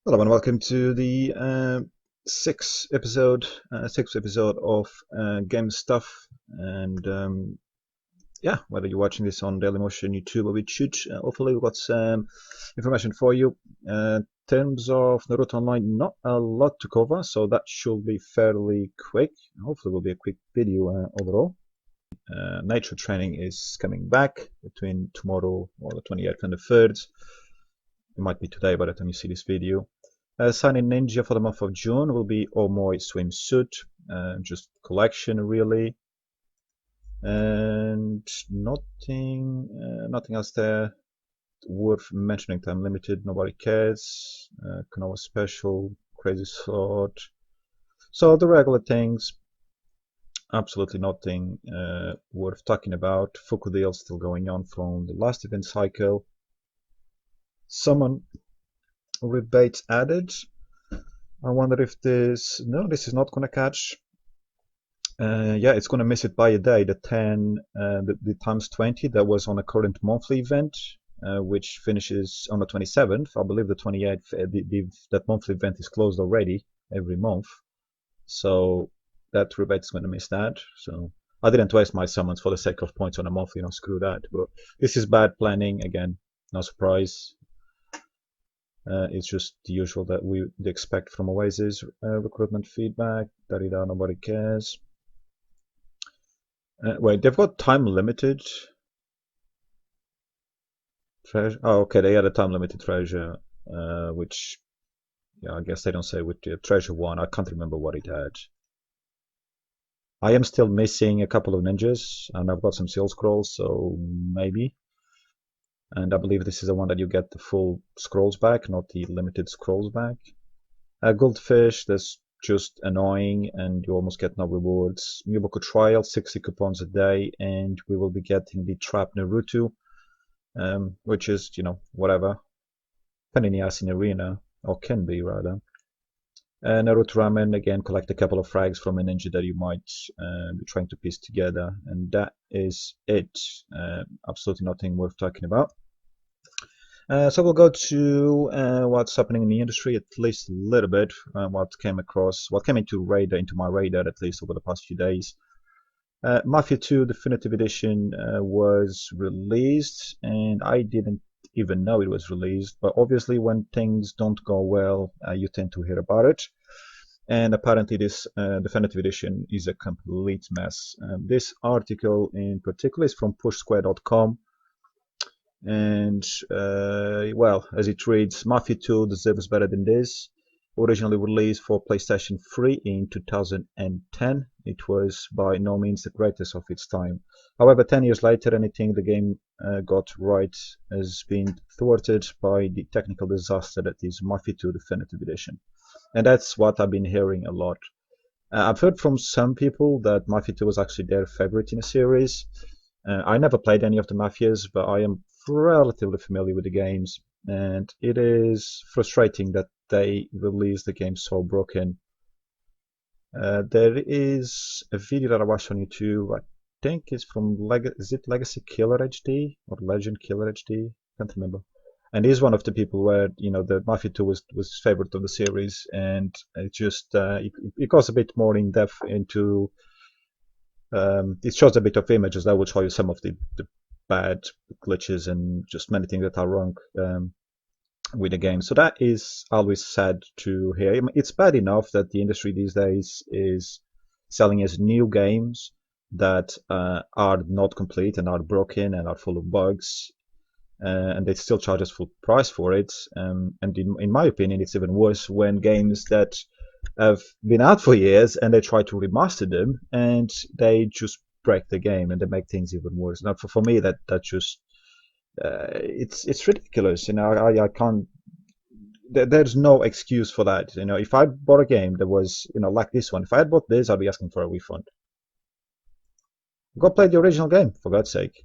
Hello and welcome to the sixth episode of Game Stuff. And yeah, whether you're watching this on Dailymotion, YouTube, or BitChute, hopefully we've got some information for you. In terms of Naruto Online, not a lot to cover, so that should be fairly quick. Hopefully, it will be a quick video overall. Nature training is coming back between tomorrow or the 28th and the 3rd. It might be today by the time you see this video. Signing Ninja for the month of June will be Omoi swimsuit, just collection really, and nothing else there worth mentioning. Time limited, nobody cares. Konoha special, crazy sword. So the regular things, absolutely nothing worth talking about. Fuku deal still going on from the last event cycle. Summon rebates added. I wonder if this... No, this is not going to catch. Yeah, it's going to miss it by a day. The 10, the times 20 that was on a current monthly event, which finishes on the 27th. I believe the 28th, that monthly event is closed already every month. So that rebate is going to miss that. So I didn't waste my summons for the sake of points on a monthly. Screw that. But this is bad planning. Again, no surprise. It's just the usual that we expect from Oasis. Recruitment feedback, nobody cares. Wait, they've got time limited treasure. Oh, okay, they had a time limited treasure, which, yeah, I guess they don't say with the treasure one. I can't remember what it had. I am still missing a couple of ninjas, and I've got some seal scrolls, so maybe. And I believe this is the one that you get the full scrolls back, not the limited scrolls back. Goldfish, that's just annoying, and you almost get no rewards. Muboku Trial, 60 coupons a day, and we will be getting the Trap Naruto, which is, whatever. Pain in the ass in Arena, or can be rather. Naruto Ramen, again, collect a couple of frags from a ninja that you might be trying to piece together, and that is it. Absolutely nothing worth talking about. So we'll go to what's happening in the industry, at least a little bit. What came into my radar, at least over the past few days. Mafia 2 Definitive Edition was released, and I didn't even know it was released. But obviously, when things don't go well, you tend to hear about it. And apparently, this Definitive Edition is a complete mess. This article in particular is from pushsquare.com. And well, as it reads, Mafia 2 deserves better than this. Originally released for PlayStation 3 in 2010, it was by no means the greatest of its time. However, 10 years later, anything the game got right has been thwarted by the technical disaster that is Mafia 2 Definitive Edition. And that's what I've been hearing a lot. I've heard from some people that Mafia 2 was actually their favorite in the series. I never played any of the Mafias, but I am relatively familiar with the games, and it is frustrating that they released the game so broken. There is a video that I watched on YouTube. I think it's from is it Legacy Killer HD or Legend Killer HD? Can't remember. And he's one of the people where the Mafia 2 was his favorite of the series, and it just it goes a bit more in depth into. It shows a bit of images that will show you some of the bad glitches and just many things that are wrong with the game. So that is always sad to hear. I mean, it's bad enough that the industry these days is selling us new games that are not complete and are broken and are full of bugs, and they still charge us full price for it. And in my opinion, it's even worse when games that have been out for years and they try to remaster them and they just break the game and they make things even worse. Now, for me, that just it's ridiculous. I can't. There's no excuse for that. If I bought a game that was like this one, if I had bought this, I'd be asking for a refund. Go play the original game, for God's sake.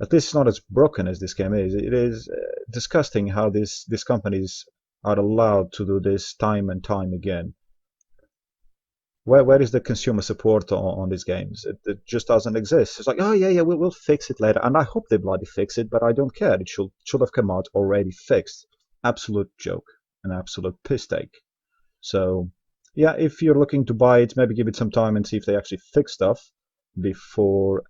At least it's not as broken as this game is. It is disgusting how these companies are allowed to do this time and time again. Where is the consumer support on these games? It just doesn't exist. It's like, oh yeah, we'll fix it later, and I hope they bloody fix it, but I don't care. It should have come out already fixed. Absolute joke. an absolute piss take. So yeah, if you're looking to buy it, maybe give it some time and see if they actually fix stuff before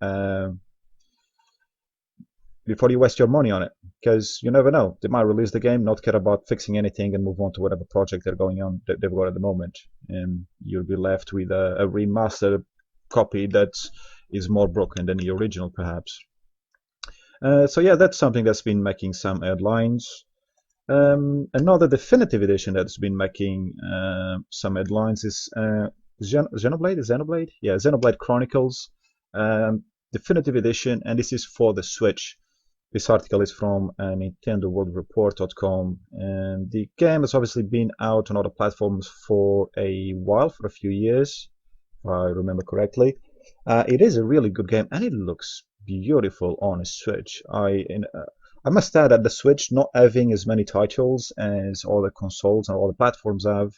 before you waste your money on it, because you never know. They might release the game, not care about fixing anything, and move on to whatever project they're going on that they've got at the moment, and you'll be left with a remastered copy that is more broken than the original, perhaps. So yeah, that's something that's been making some headlines. Another definitive edition that's been making some headlines is Xenoblade? Yeah, Xenoblade Chronicles definitive edition, and this is for the Switch. This article is from NintendoWorldReport.com, and the game has obviously been out on other platforms for a while, for a few years, if I remember correctly. It is a really good game, and it looks beautiful on a Switch. I must add that the Switch, not having as many titles as all the consoles and all the platforms have,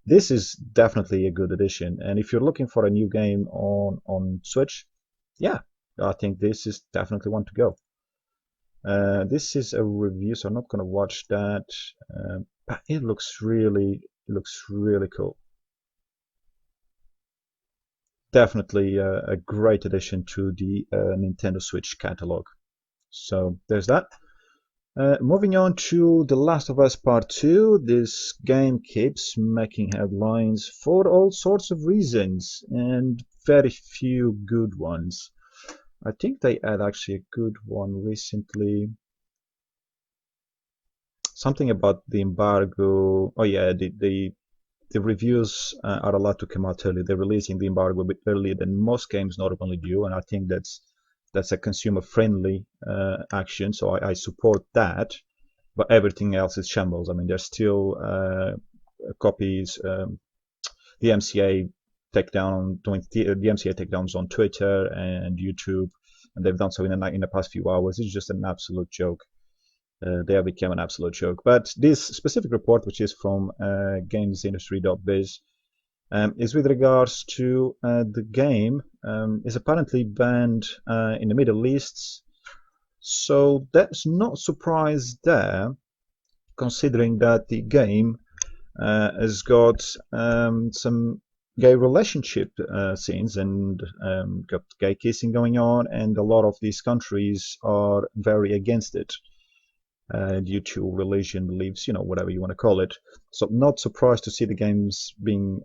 this is definitely a good addition. And if you're looking for a new game on Switch, yeah, I think this is definitely one to go. This is a review, so I'm not going to watch that, but it looks really cool. Definitely a great addition to the Nintendo Switch catalog. So there's that. Moving on to The Last of Us Part 2, this game keeps making headlines for all sorts of reasons, and very few good ones. I think they had actually a good one recently. Something about the embargo. Oh yeah, the reviews are allowed to come out early. They're releasing the embargo a bit earlier than most games normally do, and I think that's a consumer-friendly action, so I support that. But everything else is shambles. I mean, there's still copies. The MCA doing the MCA takedowns on Twitter and YouTube, and they've done so in the past few hours. It's just an absolute joke. They have become an absolute joke. But this specific report, which is from gamesindustry.biz, is with regards to the game is apparently banned in the Middle East. So that's not surprise there, considering that the game has got some gay relationship scenes and got gay kissing going on, and a lot of these countries are very against it due to religion, beliefs, whatever you want to call it. So not surprised to see the games being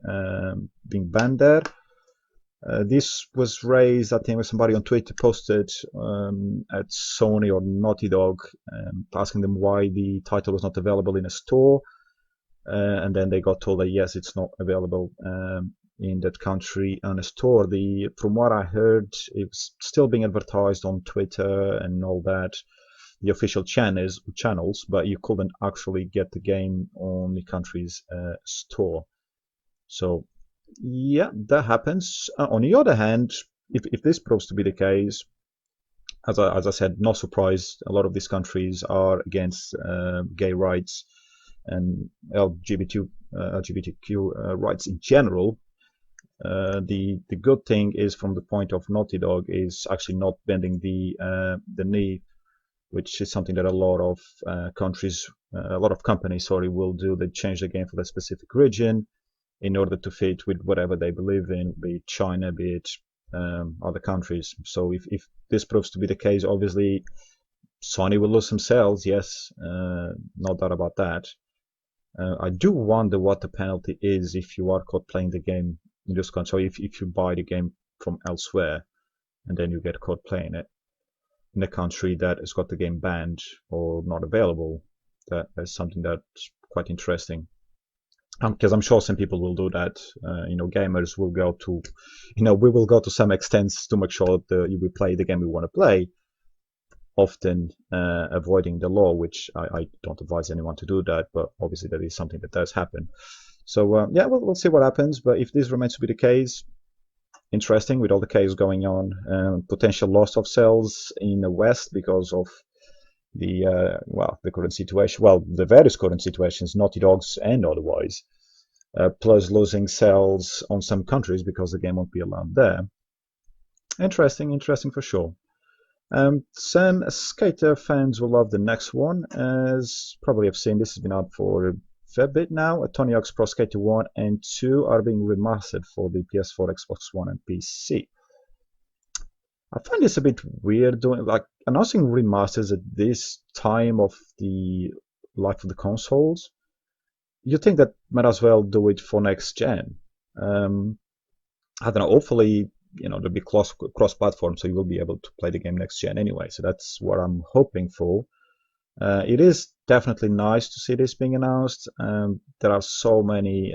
banned there. This was raised, I think, when somebody on Twitter posted at Sony or Naughty Dog, asking them why the title was not available in a store. And then they got told that yes, it's not available in that country on a store. From what I heard, it's still being advertised on Twitter and all that, the official channels, but you couldn't actually get the game on the country's store. So yeah, that happens. On the other hand, if this proves to be the case, as I said, no surprise, a lot of these countries are against gay rights and LGBTQ rights in general. The good thing is, from the point of Naughty Dog, is actually not bending the knee, which is something that a lot of companies, will do. They change the game for that specific region in order to fit with whatever they believe in, be it China, be it other countries. So if this proves to be the case, obviously Sony will lose some sales, yes, no doubt about that. I do wonder what the penalty is if you are caught playing the game in this country. So if you buy the game from elsewhere and then you get caught playing it in a country that has got the game banned or not available, that is something that's quite interesting. Because I'm sure some people will do that. Gamers will go to, we will go to some extents to make sure that we play the game we want to play, often avoiding the law, which I don't advise anyone to do that, but obviously that is something that does happen. So yeah, we'll see what happens, but if this remains to be the case, interesting, with all the chaos going on, potential loss of sales in the West because of the current situation, the various current situations, Naughty Dogs and otherwise, plus losing sales on some countries because the game won't be allowed there. Interesting for sure. Some skater fans will love the next one. As probably have seen, this has been out for a fair bit now. Tony Hawk's Pro Skater 1 and 2 are being remastered for the PS4, Xbox One, and PC. I find this a bit weird doing announcing remasters at this time of the life of the consoles. You think that might as well do it for next gen. I don't know. Hopefully, there'll be cross-platform, so you will be able to play the game next gen anyway. So that's what I'm hoping for. It is definitely nice to see this being announced. There are so many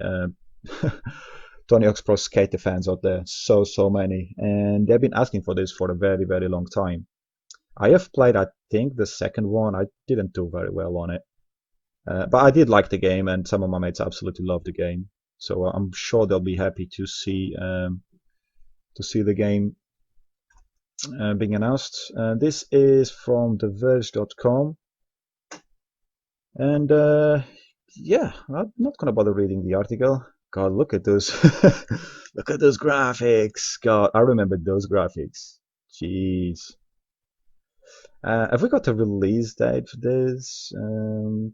Tony Hawk's Pro Skater fans out there, so many, and they've been asking for this for a very, very long time. I have played, I think, the second one. I didn't do very well on it, but I did like the game, and some of my mates absolutely love the game. So I'm sure they'll be happy to see the game being announced. This is from TheVerge.com. And yeah, I'm not gonna bother reading the article. God, look at those, look at those graphics. God, I remember those graphics. Jeez. Have we got a release date for this? It'll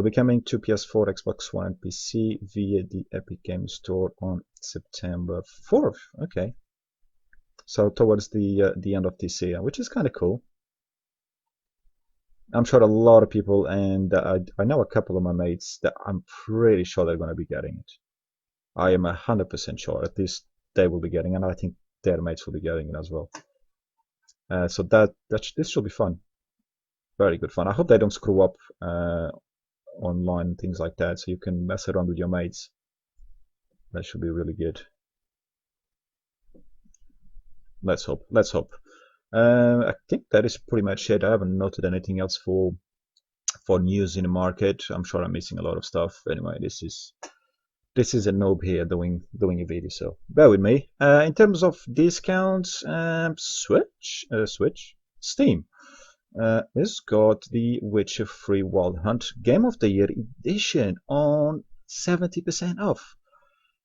be coming to PS4, Xbox One, and PC via the Epic Games Store on September 4th. Okay, so towards the end of this year, which is kind of cool. I'm sure a lot of people, and I know a couple of my mates that I'm pretty sure they're going to be getting it. I am 100% sure at least they will be getting it, and I think their mates will be getting it as well. So this should be fun. Very good fun. I hope they don't screw up online and things like that, so you can mess around with your mates. That should be really good. Let's hope. Let's hope. I think that is pretty much it. I haven't noted anything else for news in the market. I'm sure I'm missing a lot of stuff. Anyway, this is a noob here doing a video, so bear with me. In terms of discounts, Steam has got the Witcher 3 Wild Hunt Game of the Year edition on 70% off.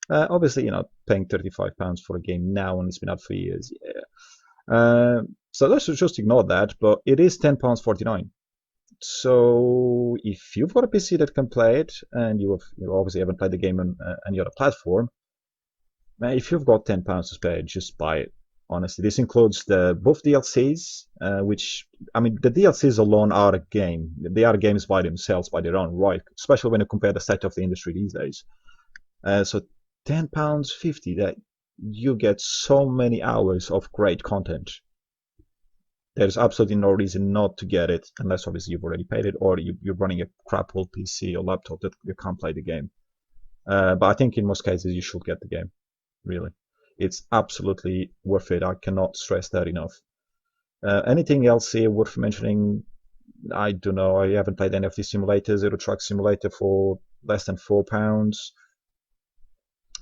Obviously, paying £35 for a game now and it's been out for years. Yeah. So let's just ignore that, but it is £10.49. So if you've got a PC that can play it, and you obviously haven't played the game on any other platform, if you've got £10 to spare, just buy it. Honestly, this includes both DLCs, which, I mean, the DLCs alone are a game. They are games by themselves, by their own right, especially when you compare the state of the industry these days. So £10.50, that you get so many hours of great content. There's absolutely no reason not to get it, unless obviously you've already paid it, or you're running a crap old PC or laptop that you can't play the game. But I think in most cases you should get the game, really. It's absolutely worth it. I cannot stress that enough. Anything else here worth mentioning? I don't know. I haven't played any of these simulators. Euro Truck Simulator for less than £4.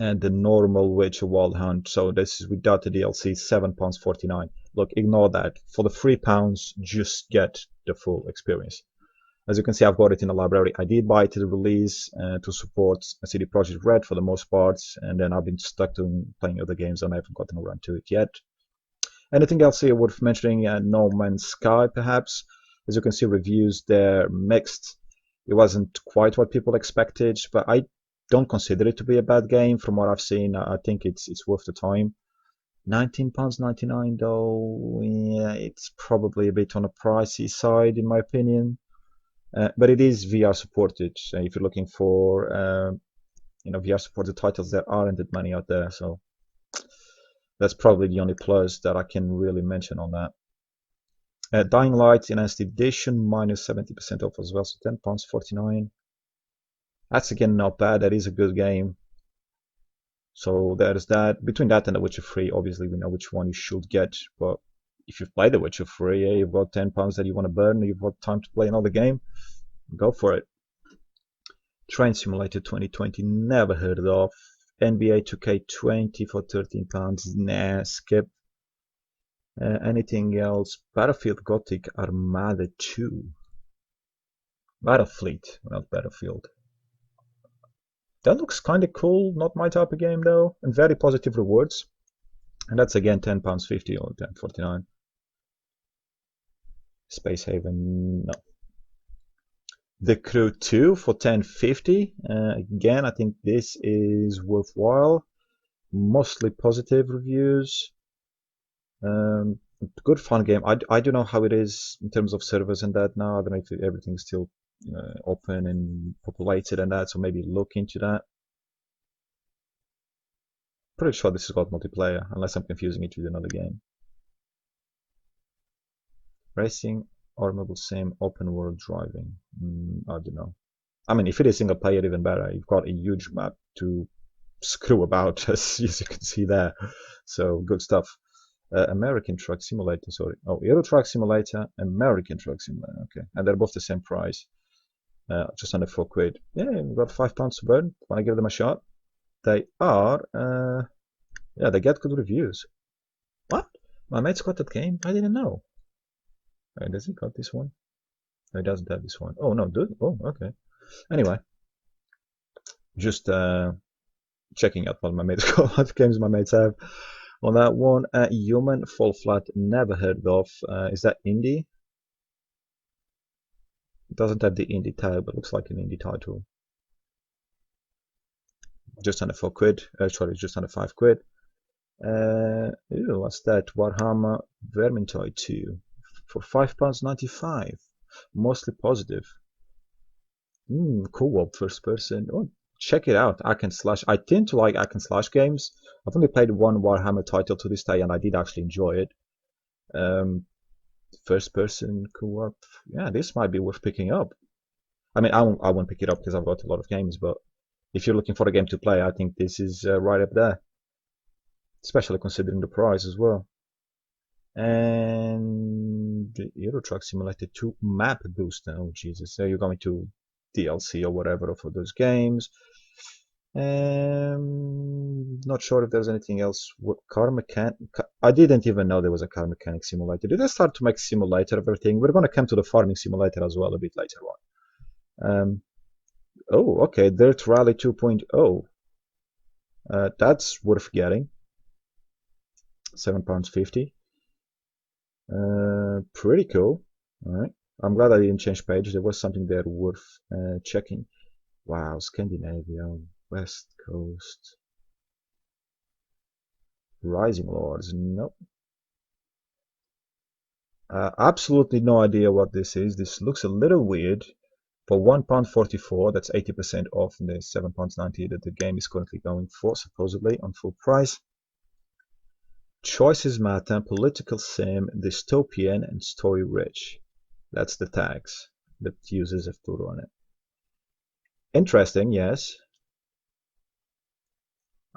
And the normal Witcher Wild Hunt, so this is without the DLC, £7.49. Look, ignore that. For the £3, just get the full experience. As you can see, I've got it in the library. I did buy it to the release to support CD Projekt Red for the most part, and then I've been stuck to playing other games and I haven't gotten around to it yet. Anything else here worth mentioning? No Man's Sky, perhaps. As you can see, reviews there mixed. It wasn't quite what people expected, but I don't consider it to be a bad game. From what I've seen, I think it's worth the time. £19.99 though, yeah, it's probably a bit on the pricey side in my opinion. But it is VR supported. If you're looking for VR supported titles, there aren't that many out there, so that's probably the only plus that I can really mention on that. Dying Light Enhanced Edition minus 70% off as well, so £10.49. That's again not bad. That is a good game. So there's that. Between that and The Witcher 3, obviously we know which one you should get. But if you've played The Witcher 3, yeah, you've got £10 that you want to burn, you've got time to play another game, go for it. Train Simulator 2020, never heard of. NBA 2K20 for £13, nah, skip. Anything else? Battlefield Gothic Armada 2. Battlefleet, not Battlefield. That looks kind of cool, not my type of game though, and very positive rewards. And that's again £10.50 or £10.49. Space Haven, no. The Crew 2 for 1050. Again, I think this is worthwhile. Mostly positive reviews. Good fun game. I don't know how it is in terms of servers and that now. I don't know if everything's still open and populated and that, so maybe look into that. Pretty sure this has got multiplayer, unless I'm confusing it with another game. Racing or mobile sim, open world driving. I don't know. I mean, if it is single player, even better. You've got a huge map to screw about, as you can see there. So good stuff. American Truck Simulator, sorry. Oh, Euro Truck Simulator, American Truck Simulator. Okay, and they're both the same price. Just under £4. Yeah, we've got £5 to burn. Want to give them a shot? They are, yeah, they get good reviews. What? My mate's got that game? I didn't know. Does he got this one? No, he doesn't have this one. Oh, no, dude. Oh, okay. Anyway, just checking out what my mates got, what games my mates have. On that one, Human Fall Flat, never heard of. Is that indie? It doesn't have the indie tag, but looks like an indie title. Just under £4. Sorry, just under £5. What's that? Warhammer Vermintide 2 for £5.95. Mostly positive. Co-op first person. Oh, check it out. I tend to like hack and slash games. I've only played one Warhammer title to this day, and I did actually enjoy it. First person co-op. Yeah, this might be worth picking up. I mean, I won't pick it up because I've got a lot of games, but if you're looking for a game to play, I think this is right up there. Especially considering the price as well. And the Euro Truck Simulator 2 Map Booster. Oh Jesus, so you're going to DLC or whatever for those games. Not sure if there's anything else. Car mechanic. I didn't even know there was a car mechanic simulator. Did I start to make simulator of everything? We're going to come to the farming simulator as well a bit later on. Oh, okay. Dirt Rally 2.0. That's worth getting. £7.50. Pretty cool. All right. I'm glad I didn't change page. There was something there worth checking. Wow, Scandinavia, West Coast. Rising Lords, nope. Absolutely no idea what this is. This looks a little weird. For £1.44, that's 80% off the £7.90 that the game is currently going for, supposedly, on full price. Choices matter, political sim, dystopian, and story rich. That's the tags that users have put on it. Interesting, yes.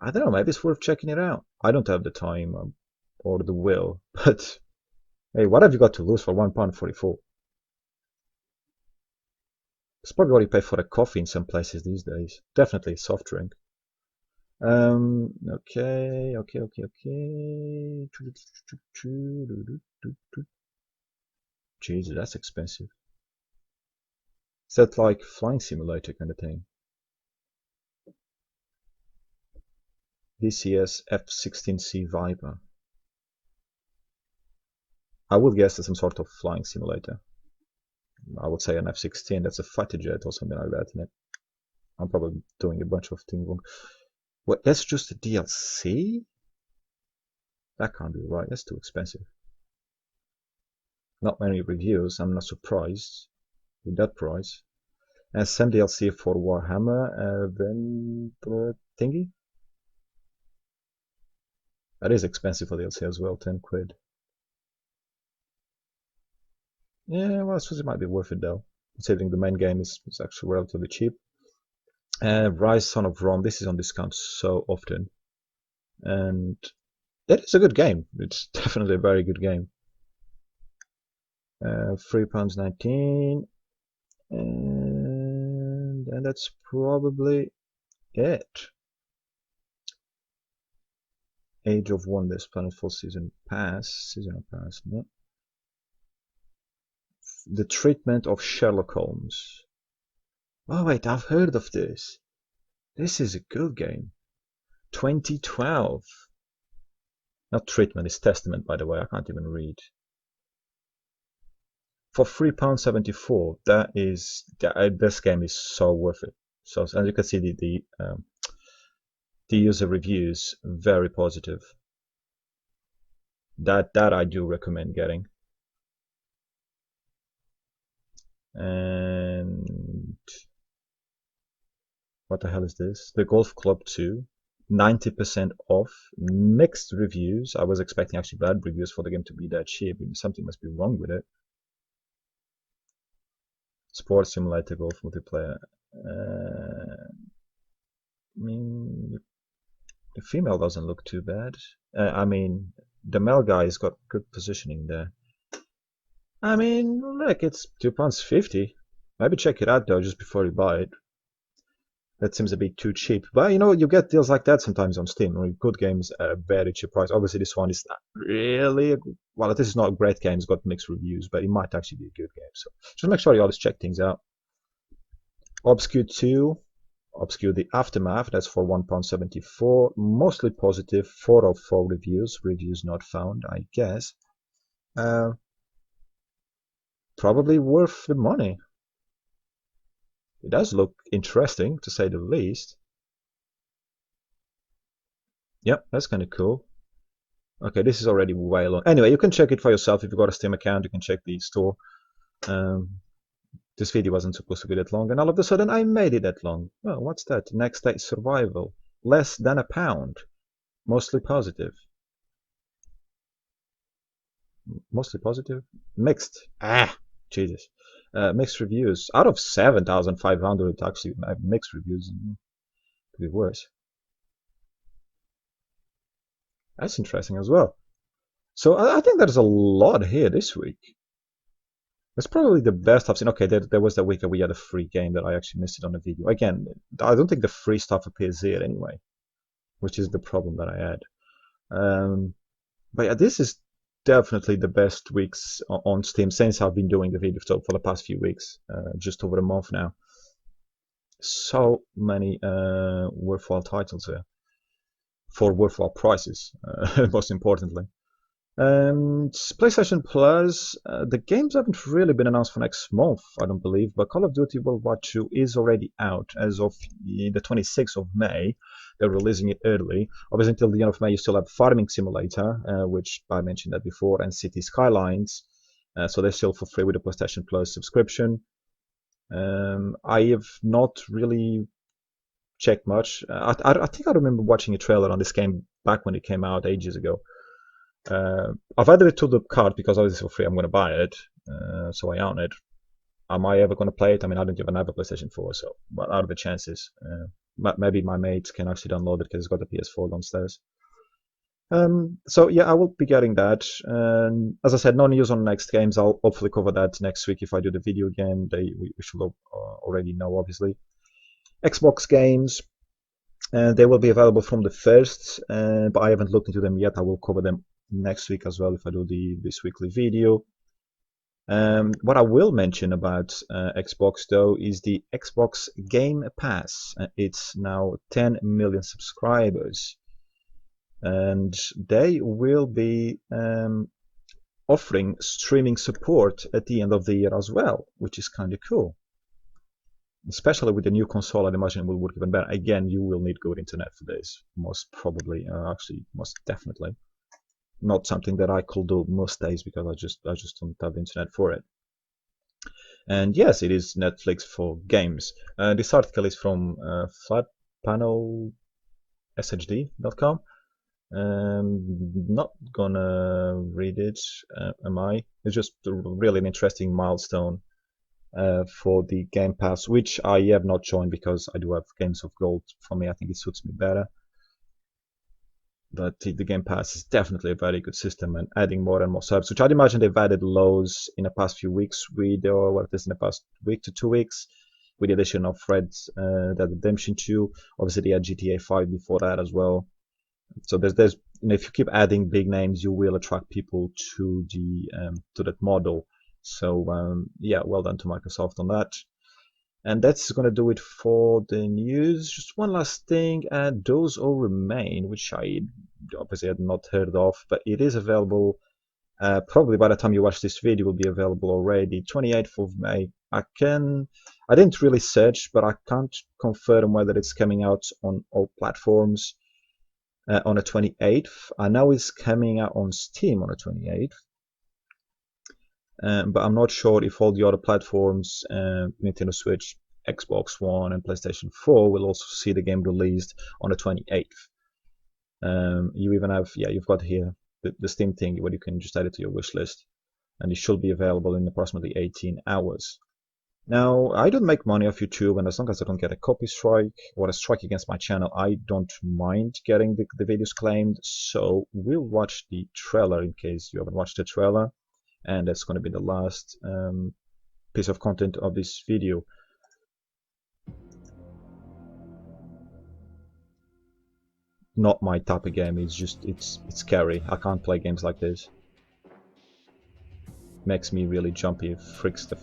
I don't know, maybe it's worth checking it out. I don't have the time or the will, but hey, what have you got to lose for £1.44? It's probably what you pay for a coffee in some places these days. Definitely a soft drink. Okay. Jesus, that's expensive. Is that like flying simulator kind of thing? DCS F16C Viper. I would guess it's some sort of flying simulator. I would say an F16, that's a fighter jet or something like that, isn't it? I'm probably doing a bunch of things wrong. What, that's just a DLC? That can't be right, that's too expensive. Not many reviews, I'm not surprised with that price. And some DLC for Warhammer, then thingy? That is expensive for DLC as well, £10. Yeah, well, I suppose it might be worth it though, considering the main game is actually relatively cheap. Rise Son of Rome, this is on discount so often. And that is a good game. It's definitely a very good game. £3.19. And that's probably it. Age of Wonders, Planetfall Season Pass. Seasonal Pass, no. The Treatment of Sherlock Holmes. Oh wait, I've heard of this. This is a good game. 2012. Not Treatment, it's Testament, by the way. I can't even read. for £3.74. This game is so worth it. So as you can see, the user reviews very positive. That I do recommend getting. And what the hell is this? The Golf Club 2, 90% off, mixed reviews. I was expecting actually bad reviews for the game to be that cheap. Something must be wrong with it. Sports Simulator Golf Multiplayer. I mean, the female doesn't look too bad. I mean, the male guy's got good positioning there. I mean, look, it's £2.50. Maybe check it out though, just before you buy it. That seems a bit too cheap. But you know, you get deals like that sometimes on Steam. Right? Good games at a very cheap price. Obviously, this one is not really well. This is not a great game. It's got mixed reviews, but it might actually be a good game. So just make sure you always check things out. Obscure 2, Obscure the Aftermath. That's for £1.74. Mostly positive. 4 of 4 reviews. Reviews not found, I guess. Probably worth the money. It does look interesting, to say the least. Yep, that's kind of cool. Okay, this is already way long. Anyway, you can check it for yourself. If you've got a Steam account, you can check the store. This video wasn't supposed to be that long, and all of a sudden I made it that long. Well, what's that? Next day survival. Less than £1. Mostly positive. Mostly positive? Mixed. Jesus. Mixed reviews. Out of 7,500, actually, mixed reviews. Could be worse. That's interesting as well. So I think there's a lot here this week. It's probably the best I've seen. Okay, there was that week that we had a free game that I actually missed it on the video. Again, I don't think the free stuff appears here anyway, which is the problem that I had. But yeah, this is definitely the best weeks on Steam since I've been doing the video for the past few weeks, just over a month now. So many worthwhile titles here for worthwhile prices, most importantly. And PlayStation Plus, the games haven't really been announced for next month, I don't believe, but Call of Duty World War II is already out as of the 26th of May. They're releasing it early. Obviously, until the end of May, you still have Farming Simulator, which I mentioned that before, and City Skylines. So they're still for free with the PlayStation Plus subscription. I have not really checked much. I think I remember watching a trailer on this game back when it came out ages ago. I've added it to the cart because obviously for free I'm going to buy it, so I own it. Am I ever going to play it? I mean, I don't even have a PlayStation 4, so what are the chances? Maybe my mates can actually download it because it's got a PS4 downstairs. So yeah, I will be getting that. And as I said, no news on next games. I'll hopefully cover that next week if I do the video again. We should already know, obviously. Xbox games. They will be available from the 1st, but I haven't looked into them yet. I will cover them next week as well if I do this weekly video. What I will mention about Xbox though is the Xbox Game Pass. It's now 10 million subscribers, and they will be offering streaming support at the end of the year as well, which is kind of cool. Especially with the new console, I'd imagine it will work even better. Again, you will need good internet for this, most probably, actually, most definitely. Not something that I could do most days because I just don't have the internet for it. And yes, it is Netflix for games. This article is from flatpanelshd.com. Not gonna read it, am I? It's just really an interesting milestone for the Game Pass, which I have not joined because I do have Games of Gold. For me, I think it suits me better. But the Game Pass is definitely a very good system, and adding more and more subs, which I'd imagine they've added loads in the past few weeks with, or what is in the past week to 2 weeks, with the addition of Red Dead Redemption 2. Obviously, they had GTA 5 before that as well. So there's you know, if you keep adding big names, you will attract people to that model. So yeah, well done to Microsoft on that. And that's going to do it for the news. Just one last thing, Those All Remain, which I obviously had not heard of, but it is available Probably by the time you watch this video, will be available already. 28th of May. I didn't really search, but I can't confirm whether it's coming out on all platforms on the 28th. I know it's coming out on Steam on the 28th. But I'm not sure if all the other platforms, Nintendo Switch, Xbox One, and PlayStation 4 will also see the game released on the 28th. You even have, you've got here the Steam thing where you can just add it to your wish list, and it should be available in approximately 18 hours. Now, I don't make money off YouTube, and as long as I don't get a copy strike or a strike against my channel, I don't mind getting the videos claimed. So we'll watch the trailer in case you haven't watched the trailer. And that's going to be the last piece of content of this video. Not my type of game. It's scary. I can't play games like this. Makes me really jumpy. It freaks the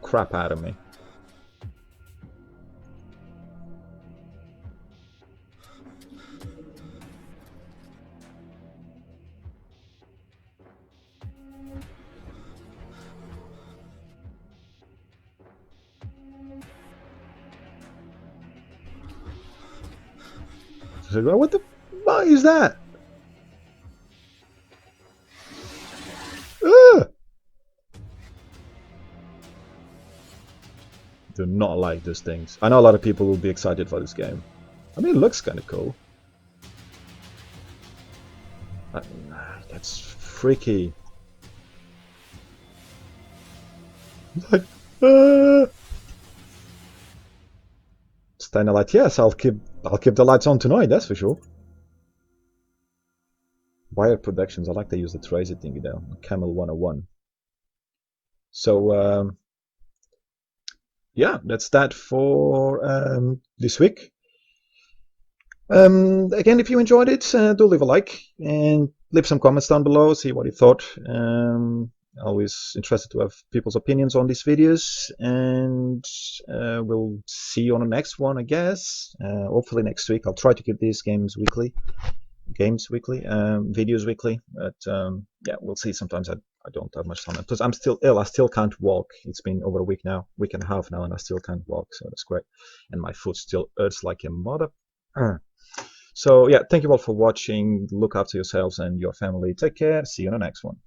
crap out of me. What the fuck is that? Ugh! Do not like these things. I know a lot of people will be excited for this game. I mean, it looks kind of cool. That's freaky. Like, Staying light. Yes, I'll keep the lights on tonight. That's for sure. Wire Productions. I like they use the Tracer thingy there. Camel 101. So yeah, that's that for this week. Again, if you enjoyed it, do leave a like and leave some comments down below. See what you thought. Always interested to have people's opinions on these videos, and we'll see you on the next one, I guess. Hopefully next week. I'll try to keep these videos weekly, but yeah, we'll see. Sometimes I don't have much time because I'm still ill. I still can't walk. It's been over a week and a half now, and I still can't walk, so that's great. And my foot still hurts like a mother. So yeah, thank you all for watching. Look after yourselves and your family. Take care. See you on the next one.